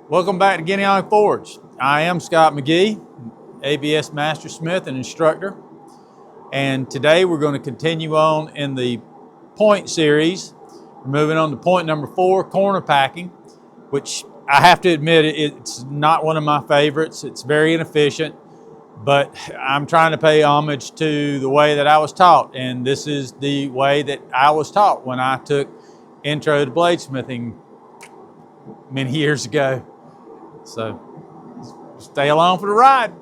Welcome back to Guinea Forge. I am Scott McGhee, ABS Master Smith and instructor. And today we're going to continue on in the point series. We're moving on to point number 4, corner packing, which I have to admit it's not one of my favorites. It's very inefficient, but I'm trying to pay homage to the way that I was taught. And this is the way that I was taught when I took Intro to Bladesmithing many years ago. So stay along for the ride.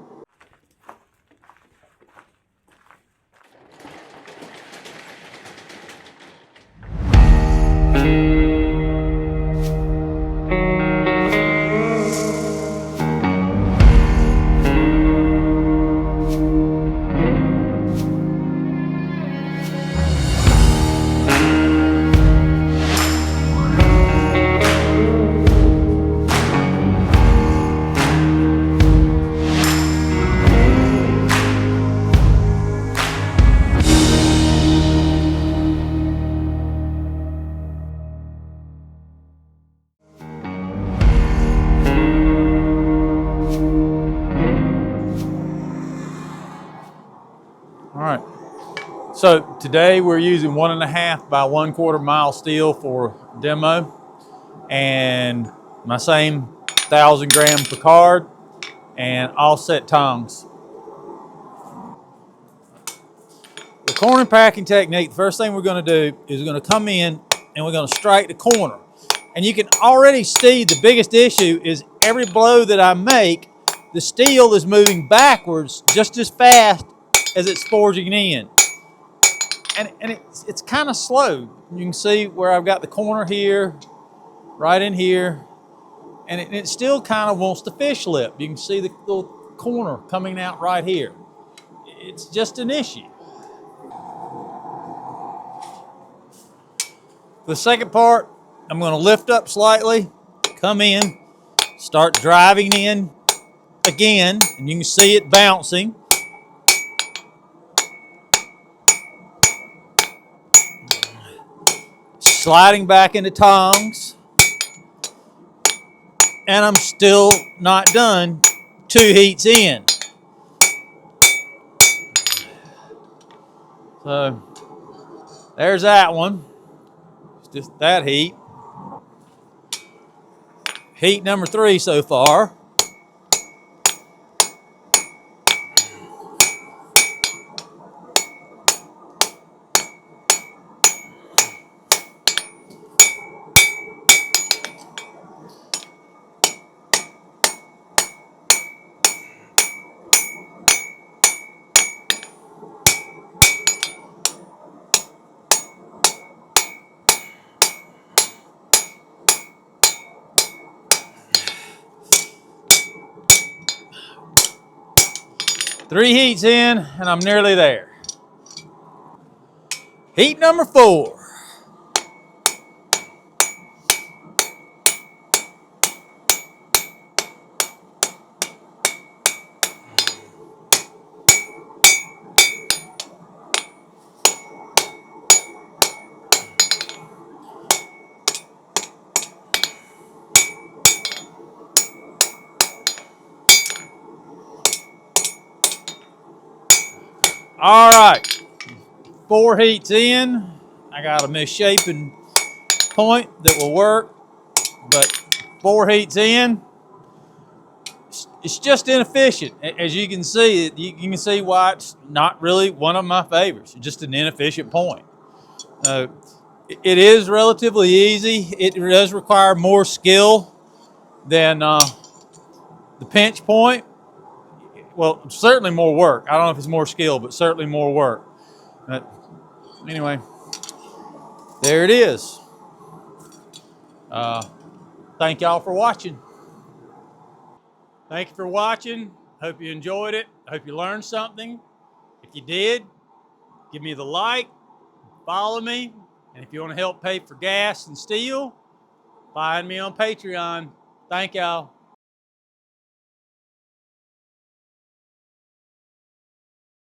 All right, so today we're using 1.5 by 1/4 mile steel for demo, and my same 1,000 gram Picard and offset tongs. The corner packing technique, the first thing we're going to do is we're going to come in and we're going to strike the corner. And you can already see the biggest issue is every blow that I make, the steel is moving backwards just as fast as it's forging in. And it's kind of slow. You can see where I've got the corner here, right in here, and it still kind of wants to fish lip. You can see the little corner coming out right here. It's just an issue. The second part, I'm going to lift up slightly, come in, start driving in again, and you can see it bouncing. Sliding back into tongs, and I'm still not done 2 heats in. So there's that one. It's just that heat. Heat number 3 so far. Three heats in, and I'm nearly there. Heat number 4. All right, 4 heats in. I got a misshapen point that will work, but 4 heats in. It's just inefficient. As you can see, you can see why it's not really one of my favorites. It's just an inefficient point. It is relatively easy. It does require more skill than the pinch point. Well, certainly more work. I don't know if it's more skill, but certainly more work. But anyway, there it is. Thank y'all for watching. Thank you for watching. Hope you enjoyed it. Hope you learned something. If you did, give me the like, follow me, and if you want to help pay for gas and steel, find me on Patreon. Thank y'all.